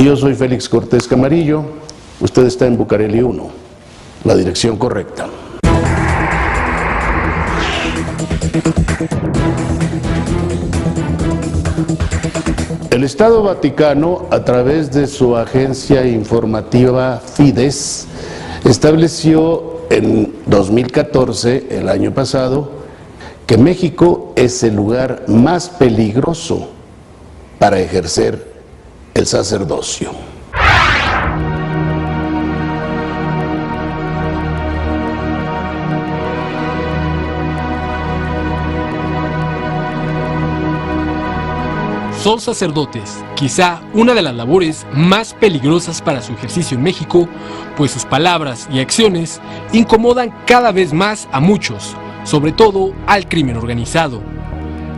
Yo soy Félix Cortés Camarillo, usted está en Bucareli 1, la dirección correcta. El Estado Vaticano, a través de su agencia informativa Fides, estableció en 2014, el año pasado, que México es el lugar más peligroso para ejercer el sacerdocio. Son sacerdotes, quizá una de las labores más peligrosas para su ejercicio en México, pues sus palabras y acciones incomodan cada vez más a muchos, sobre todo al crimen organizado.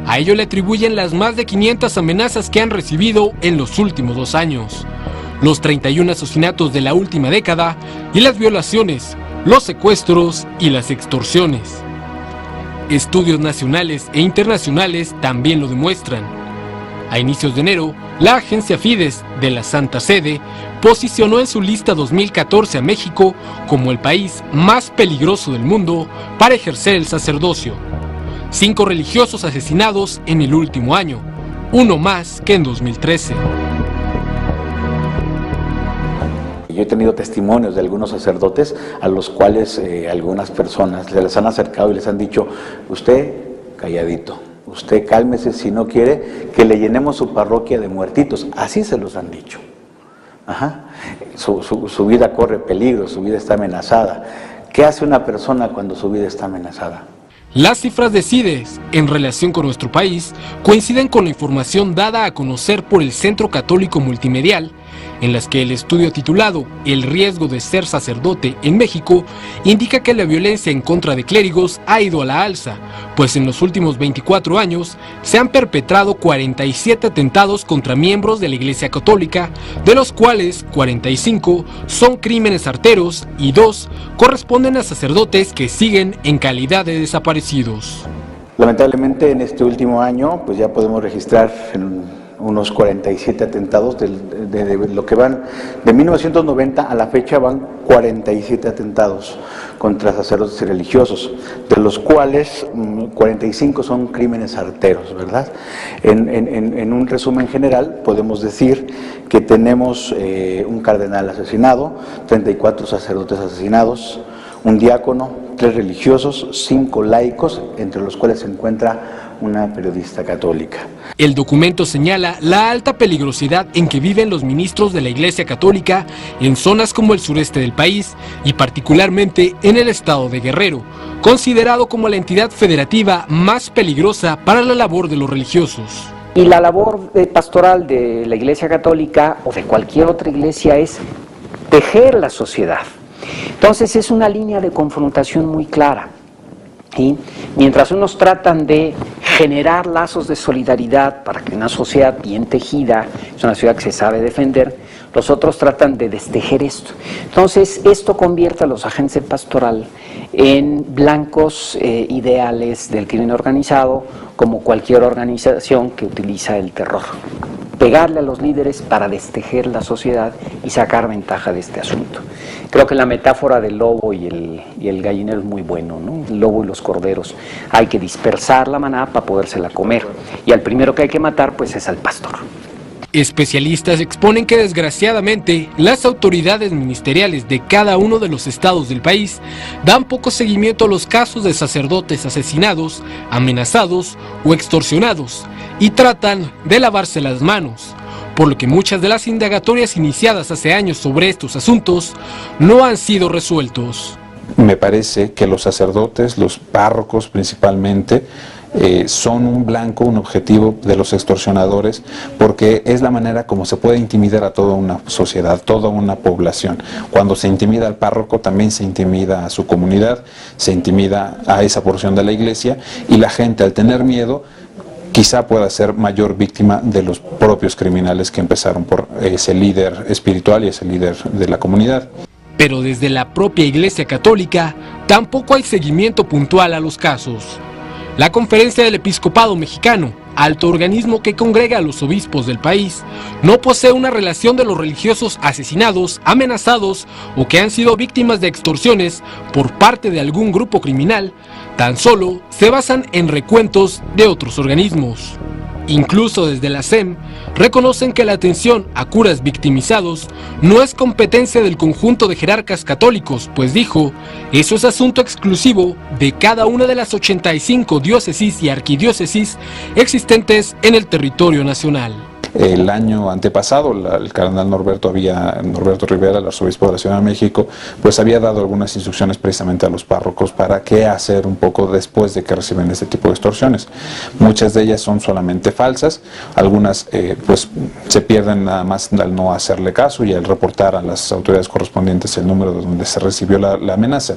A ello le atribuyen las más de 500 amenazas que han recibido en los últimos 2 años, los 31 asesinatos de la última década y las violaciones, los secuestros y las extorsiones. Estudios nacionales e internacionales también lo demuestran. A inicios de enero, la agencia Fides de la Santa Sede posicionó en su lista 2014 a México como el país más peligroso del mundo para ejercer el sacerdocio. 5 religiosos asesinados en el último año, uno más que en 2013. Yo he tenido testimonios de algunos sacerdotes a los cuales algunas personas se les han acercado y les han dicho: usted calladito, usted cálmese, si no quiere que le llenemos su parroquia de muertitos. Así se los han dicho. Su vida corre peligro, su vida está amenazada. ¿Qué hace una persona cuando su vida está amenazada? Las cifras de CIDES en relación con nuestro país coinciden con la información dada a conocer por el Centro Católico Multimedial, en las que el estudio titulado El riesgo de ser sacerdote en México indica que la violencia en contra de clérigos ha ido a la alza, pues en los últimos 24 años se han perpetrado 47 atentados contra miembros de la Iglesia Católica, de los cuales 45 son crímenes arteros y 2 corresponden a sacerdotes que siguen en calidad de desaparecidos. Lamentablemente en este último año pues ya podemos registrar unos 47 atentados, de lo que van de 1990 a la fecha van 47 atentados contra sacerdotes y religiosos, de los cuales 45 son crímenes arteros, ¿verdad? En un resumen general podemos decir que tenemos un cardenal asesinado, 34 sacerdotes asesinados, un diácono, 3 religiosos, 5 laicos, entre los cuales se encuentra una periodista católica. El documento señala la alta peligrosidad en que viven los ministros de la Iglesia Católica en zonas como el sureste del país y particularmente en el estado de Guerrero, considerado como la entidad federativa más peligrosa para la labor de los religiosos. Y la labor pastoral de la Iglesia Católica o de cualquier otra iglesia es tejer la sociedad. Entonces es una línea de confrontación muy clara. ¿Sí? Mientras unos tratan de generar lazos de solidaridad para que una sociedad bien tejida es una sociedad que se sabe defender, los otros tratan de destejer esto. Entonces esto convierte a los agentes de pastoral en blancos ideales del crimen organizado, como cualquier organización que utiliza el terror. Pegarle a los líderes para destejer la sociedad y sacar ventaja de este asunto. Creo que la metáfora del lobo y el gallinero es muy bueno, ¿no? El lobo y los corderos. Hay que dispersar la manada para podérsela comer. Y al primero que hay que matar, pues, es al pastor. Especialistas exponen que desgraciadamente las autoridades ministeriales de cada uno de los estados del país dan poco seguimiento a los casos de sacerdotes asesinados, amenazados o extorsionados y tratan de lavarse las manos, por lo que muchas de las indagatorias iniciadas hace años sobre estos asuntos no han sido resueltos. Me parece que los sacerdotes, los párrocos principalmente, son un blanco, un objetivo de los extorsionadores, porque es la manera como se puede intimidar a toda una sociedad, toda una población. Cuando se intimida al párroco, también se intimida a su comunidad, se intimida a esa porción de la iglesia, y la gente, al tener miedo, quizá pueda ser mayor víctima de los propios criminales que empezaron por ese líder espiritual y ese líder de la comunidad. Pero desde la propia Iglesia Católica tampoco hay seguimiento puntual a los casos. La Conferencia del Episcopado Mexicano alto organismo que congrega a los obispos del país, no posee una relación de los religiosos asesinados, amenazados o que han sido víctimas de extorsiones por parte de algún grupo criminal, tan solo se basan en recuentos de otros organismos. Incluso desde la SEM reconocen que la atención a curas victimizados no es competencia del conjunto de jerarcas católicos, pues dijo, eso es asunto exclusivo de cada una de las 85 diócesis y arquidiócesis existentes en el territorio nacional. El año antepasado, el cardenal Norberto Rivera, el arzobispo de la Ciudad de México, pues había dado algunas instrucciones precisamente a los párrocos para qué hacer un poco después de que reciben este tipo de extorsiones. Muchas de ellas son solamente falsas, algunas pues se pierden nada más al no hacerle caso y al reportar a las autoridades correspondientes el número de donde se recibió la amenaza.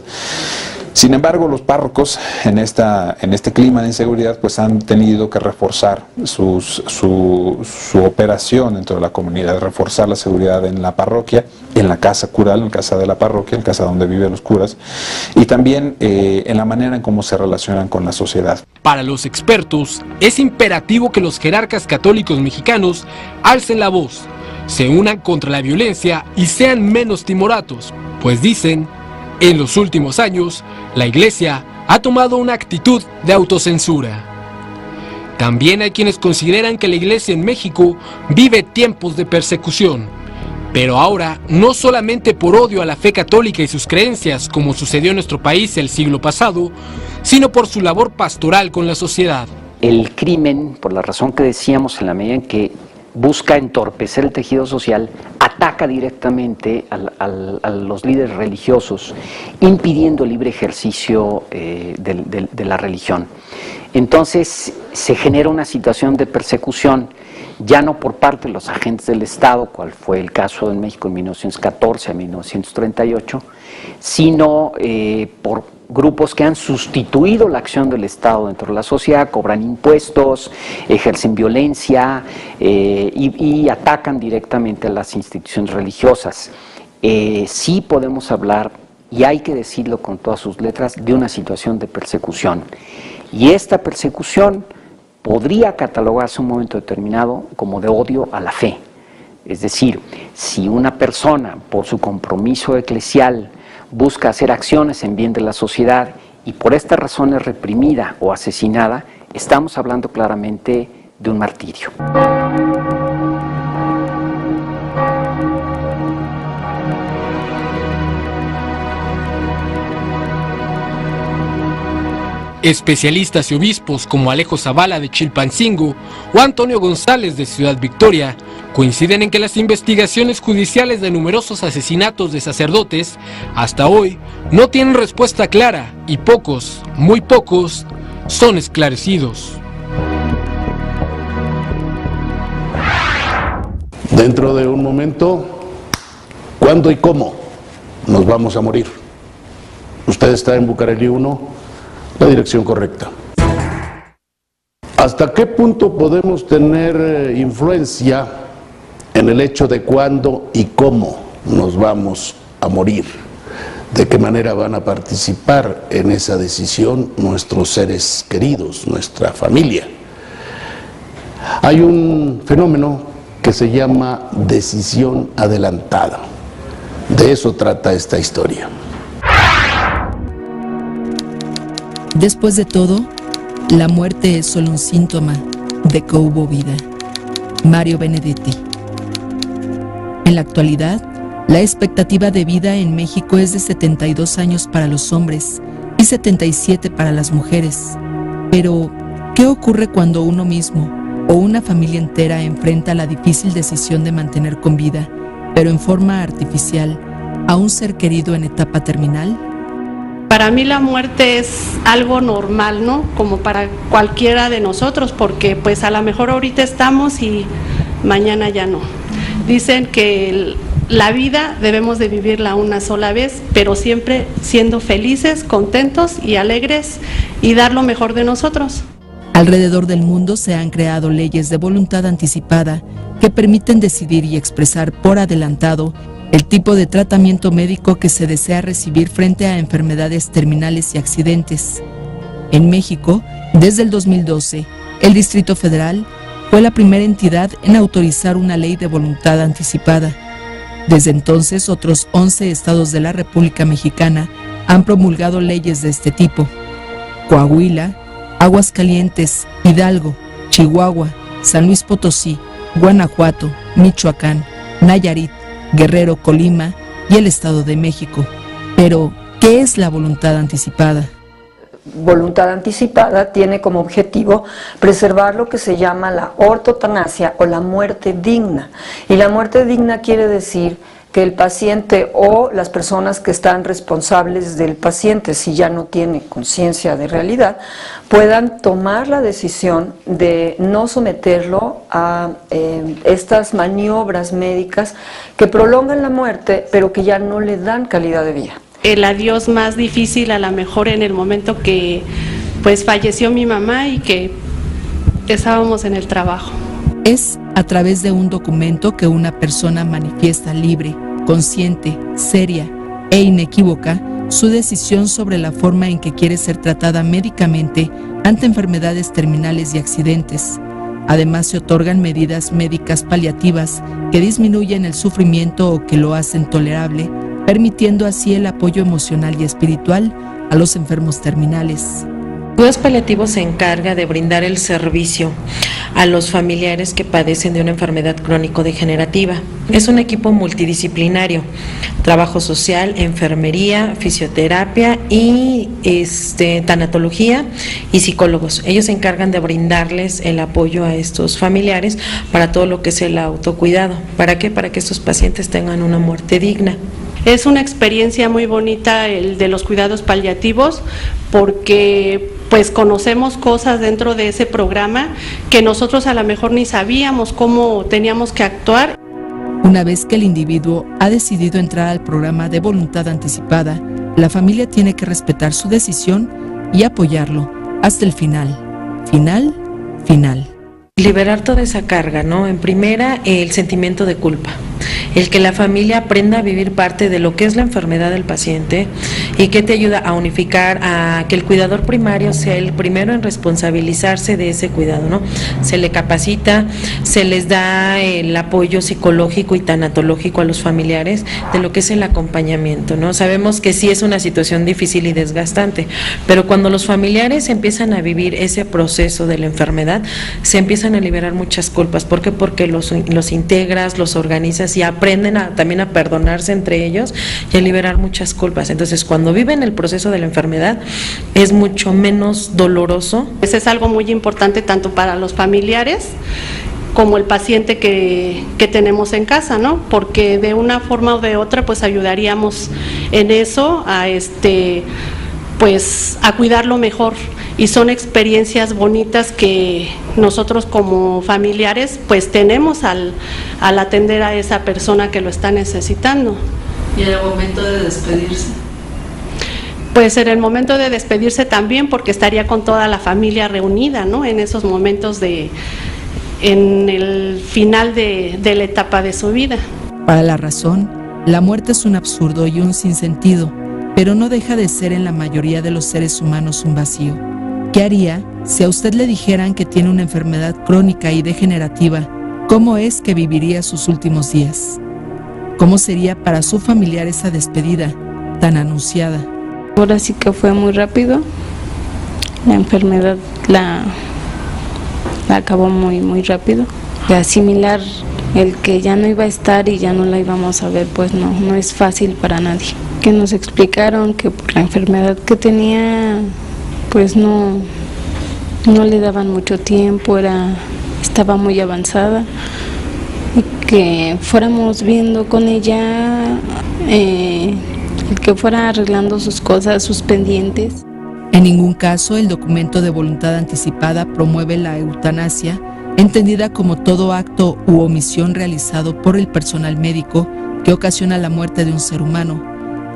Sin embargo, los párrocos en este clima de inseguridad pues han tenido que reforzar su operación dentro de la comunidad, reforzar la seguridad en la parroquia, en la casa cural, en casa de la parroquia, en casa donde viven los curas, y también en la manera en cómo se relacionan con la sociedad. Para los expertos, es imperativo que los jerarcas católicos mexicanos alcen la voz, se unan contra la violencia y sean menos timoratos, pues dicen, en los últimos años, la Iglesia ha tomado una actitud de autocensura. También hay quienes consideran que la Iglesia en México vive tiempos de persecución, pero ahora no solamente por odio a la fe católica y sus creencias, como sucedió en nuestro país el siglo pasado, sino por su labor pastoral con la sociedad. El crimen, por la razón que decíamos, en la medida en que busca entorpecer el tejido social, ataca directamente a los líderes religiosos, impidiendo el libre ejercicio de la religión. Entonces se genera una situación de persecución, ya no por parte de los agentes del Estado, cual fue el caso en México en 1914 a 1938, sino por grupos que han sustituido la acción del Estado dentro de la sociedad, cobran impuestos, ejercen violencia y atacan directamente a las instituciones religiosas. Sí podemos hablar, y hay que decirlo con todas sus letras, de una situación de persecución. Y esta persecución podría catalogarse en un momento determinado como de odio a la fe. Es decir, si una persona, por su compromiso eclesial, busca hacer acciones en bien de la sociedad y por esta razón es reprimida o asesinada, estamos hablando claramente de un martirio. Especialistas y obispos como Alejo Zavala de Chilpancingo o Antonio González de Ciudad Victoria coinciden en que las investigaciones judiciales de numerosos asesinatos de sacerdotes hasta hoy no tienen respuesta clara y pocos, muy pocos, son esclarecidos. Dentro de un momento, ¿cuándo y cómo nos vamos a morir? Usted está en Bucareli 1, la dirección correcta. ¿Hasta qué punto podemos tener influencia en el hecho de cuándo y cómo nos vamos a morir? ¿De qué manera van a participar en esa decisión nuestros seres queridos, nuestra familia? Hay un fenómeno que se llama decisión adelantada. De eso trata esta historia. Después de todo, la muerte es solo un síntoma de que hubo vida. Mario Benedetti. En la actualidad, la expectativa de vida en México es de 72 años para los hombres y 77 para las mujeres. Pero, ¿qué ocurre cuando uno mismo o una familia entera enfrenta la difícil decisión de mantener con vida, pero en forma artificial, a un ser querido en etapa terminal? Para mí la muerte es algo normal, ¿no? Como para cualquiera de nosotros, porque pues a lo mejor ahorita estamos y mañana ya no. Dicen que la vida debemos de vivirla una sola vez, pero siempre siendo felices, contentos y alegres y dar lo mejor de nosotros. Alrededor del mundo se han creado leyes de voluntad anticipada que permiten decidir y expresar por adelantado el tipo de tratamiento médico que se desea recibir frente a enfermedades terminales y accidentes. En México, desde el 2012, el Distrito Federal fue la primera entidad en autorizar una ley de voluntad anticipada. Desde entonces, otros 11 estados de la República Mexicana han promulgado leyes de este tipo. Coahuila, Aguascalientes, Hidalgo, Chihuahua, San Luis Potosí, Guanajuato, Michoacán, Nayarit, Guerrero, Colima y el Estado de México. Pero, ¿qué es la voluntad anticipada? Voluntad anticipada tiene como objetivo preservar lo que se llama la ortotanasia o la muerte digna. Y la muerte digna quiere decir que el paciente o las personas que están responsables del paciente, si ya no tiene conciencia de realidad, puedan tomar la decisión de no someterlo a estas maniobras médicas que prolongan la muerte, pero que ya no le dan calidad de vida. El adiós más difícil a lo mejor en el momento que pues falleció mi mamá y que estábamos en el trabajo. Es a través de un documento que una persona manifiesta libre, consciente, seria e inequívoca su decisión sobre la forma en que quiere ser tratada médicamente ante enfermedades terminales y accidentes. Además, se otorgan medidas médicas paliativas que disminuyen el sufrimiento o que lo hacen tolerable, permitiendo así el apoyo emocional y espiritual a los enfermos terminales. Cuidados Paliativos se encarga de brindar el servicio a los familiares que padecen de una enfermedad crónico-degenerativa. Es un equipo multidisciplinario, trabajo social, enfermería, fisioterapia y tanatología y psicólogos. Ellos se encargan de brindarles el apoyo a estos familiares para todo lo que es el autocuidado. ¿Para qué? Para que estos pacientes tengan una muerte digna. Es una experiencia muy bonita el de los cuidados paliativos porque pues conocemos cosas dentro de ese programa que nosotros a lo mejor ni sabíamos cómo teníamos que actuar. Una vez que el individuo ha decidido entrar al programa de voluntad anticipada, la familia tiene que respetar su decisión y apoyarlo hasta el final. Final. Liberar toda esa carga, ¿no? En primera, el sentimiento de culpa. El que la familia aprenda a vivir parte de lo que es la enfermedad del paciente y que te ayuda a unificar, a que el cuidador primario sea el primero en responsabilizarse de ese cuidado, ¿no? Se le capacita, se les da el apoyo psicológico y tanatológico a los familiares de lo que es el acompañamiento, ¿no? Sabemos que sí es una situación difícil y desgastante, pero cuando los familiares empiezan a vivir ese proceso de la enfermedad, se empiezan a liberar muchas culpas. ¿Por qué? Porque los integras, los organizas y aprenden también a perdonarse entre ellos y a liberar muchas culpas. Entonces, cuando viven el proceso de la enfermedad, es mucho menos doloroso. Pues es algo muy importante tanto para los familiares como el paciente que tenemos en casa, ¿no? Porque de una forma o de otra, pues ayudaríamos en eso pues a cuidarlo mejor, y son experiencias bonitas que nosotros como familiares pues tenemos al atender a esa persona que lo está necesitando. ¿Y en el momento de despedirse? Pues en el momento de despedirse también, porque estaría con toda la familia reunida, ¿no? En esos momentos en el final de la etapa de su vida. Para La Razón, la muerte es un absurdo y un sinsentido, pero no deja de ser en la mayoría de los seres humanos un vacío. ¿Qué haría si a usted le dijeran que tiene una enfermedad crónica y degenerativa? ¿Cómo es que viviría sus últimos días? ¿Cómo sería para su familiar esa despedida tan anunciada? Ahora sí que fue muy rápido. La enfermedad la acabó muy rápido. Y asimilar el que ya no iba a estar y ya no la íbamos a ver, pues no es fácil para nadie. Que nos explicaron que por la enfermedad que tenía, pues no le daban mucho tiempo, estaba muy avanzada, y que fuéramos viendo con ella, que fuera arreglando sus cosas, sus pendientes. En ningún caso el documento de voluntad anticipada promueve la eutanasia, entendida como todo acto u omisión realizado por el personal médico que ocasiona la muerte de un ser humano.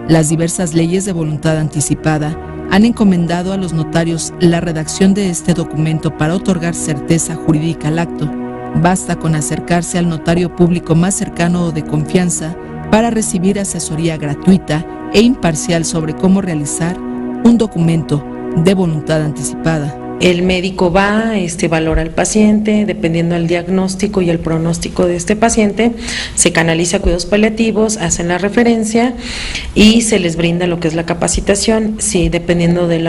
Las diversas leyes de voluntad anticipada han encomendado a los notarios la redacción de este documento para otorgar certeza jurídica al acto. Basta con acercarse al notario público más cercano o de confianza para recibir asesoría gratuita e imparcial sobre cómo realizar un documento de voluntad anticipada. El médico va, valora al paciente, dependiendo del diagnóstico y el pronóstico de este paciente, se canaliza a cuidados paliativos, hacen la referencia y se les brinda lo que es la capacitación. Sí, dependiendo de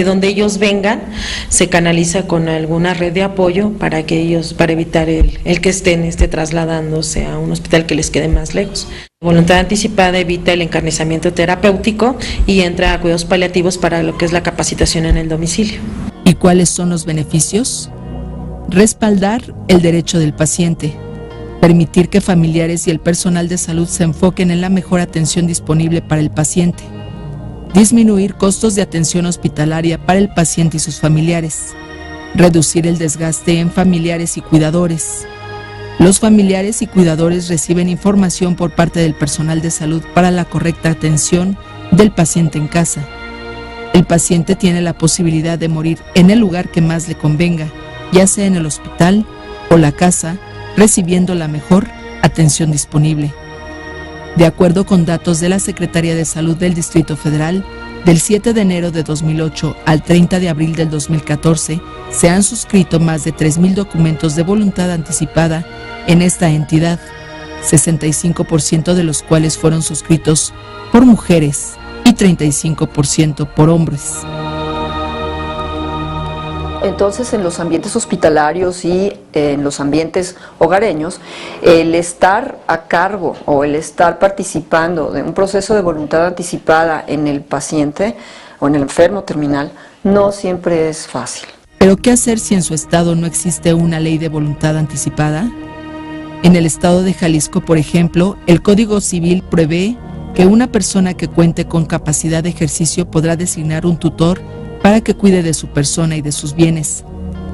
donde ellos vengan, se canaliza con alguna red de apoyo para evitar el que estén trasladándose a un hospital que les quede más lejos. Voluntad anticipada evita el encarnizamiento terapéutico y entra a cuidados paliativos para lo que es la capacitación en el domicilio. ¿Y cuáles son los beneficios? Respaldar el derecho del paciente, permitir que familiares y el personal de salud se enfoquen en la mejor atención disponible para el paciente, disminuir costos de atención hospitalaria para el paciente y sus familiares, reducir el desgaste en familiares y cuidadores. Los familiares y cuidadores reciben información por parte del personal de salud para la correcta atención del paciente en casa. El paciente tiene la posibilidad de morir en el lugar que más le convenga, ya sea en el hospital o la casa, recibiendo la mejor atención disponible. De acuerdo con datos de la Secretaría de Salud del Distrito Federal, del 7 de enero de 2008 al 30 de abril del 2014, se han suscrito más de 3,000 documentos de voluntad anticipada en esta entidad, 65% de los cuales fueron suscritos por mujeres y 35% por hombres. Entonces, en los ambientes hospitalarios y en los ambientes hogareños, el estar a cargo o el estar participando de un proceso de voluntad anticipada en el paciente o en el enfermo terminal no siempre es fácil. ¿Pero qué hacer si en su estado no existe una ley de voluntad anticipada? En el estado de Jalisco, por ejemplo, el Código Civil prevé que una persona que cuente con capacidad de ejercicio podrá designar un tutor para que cuide de su persona y de sus bienes.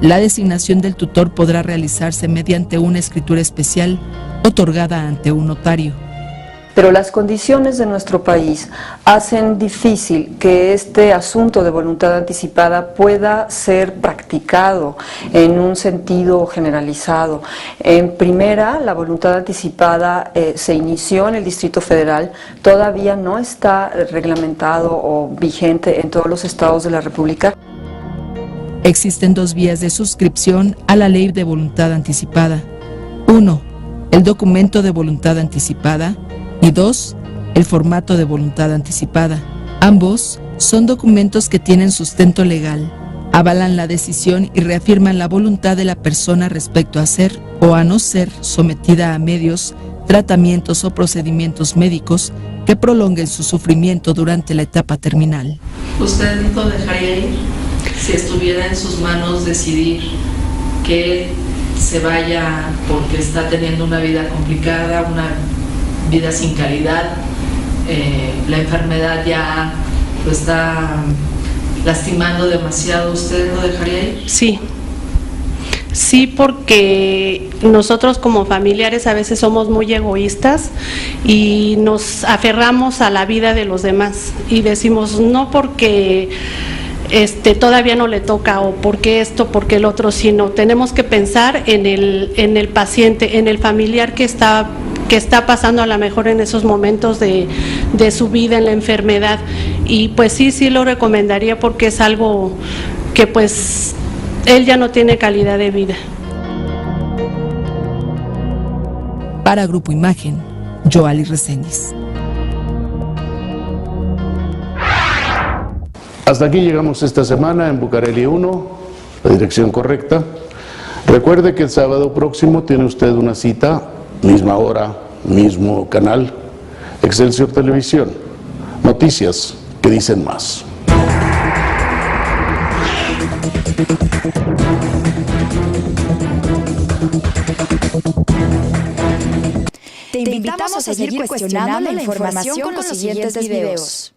La designación del tutor podrá realizarse mediante una escritura especial otorgada ante un notario. Pero las condiciones de nuestro país hacen difícil que este asunto de voluntad anticipada pueda ser practicado en un sentido generalizado. En primera, la voluntad anticipada se inició en el Distrito Federal, todavía no está reglamentado o vigente en todos los estados de la República. Existen 2 vías de suscripción a la ley de voluntad anticipada. 1. El documento de voluntad anticipada. Y 2. El formato de voluntad anticipada. Ambos son documentos que tienen sustento legal, avalan la decisión y reafirman la voluntad de la persona respecto a ser o a no ser sometida a medios, tratamientos o procedimientos médicos que prolonguen su sufrimiento durante la etapa terminal. ¿Usted lo dejaría ir si estuviera en sus manos decidir que se vaya porque está teniendo una vida complicada, una vida sin calidad, la enfermedad ya lo está lastimando demasiado? ¿Usted lo dejaría ir? Sí, porque nosotros como familiares a veces somos muy egoístas y nos aferramos a la vida de los demás y decimos no porque todavía no le toca o porque esto, porque el otro, sino tenemos que pensar en el paciente, en el familiar que está pasando a lo mejor en esos momentos de su vida, en la enfermedad. Y pues sí lo recomendaría porque es algo que pues él ya no tiene calidad de vida. Para Grupo Imagen, Joali Reséndiz. Hasta aquí llegamos esta semana en Bucareli 1, la dirección correcta. Recuerde que el sábado próximo tiene usted una cita, misma hora, mismo canal, Excelsior Televisión. Noticias que dicen más. Te invitamos a seguir cuestionando la información con los siguientes videos.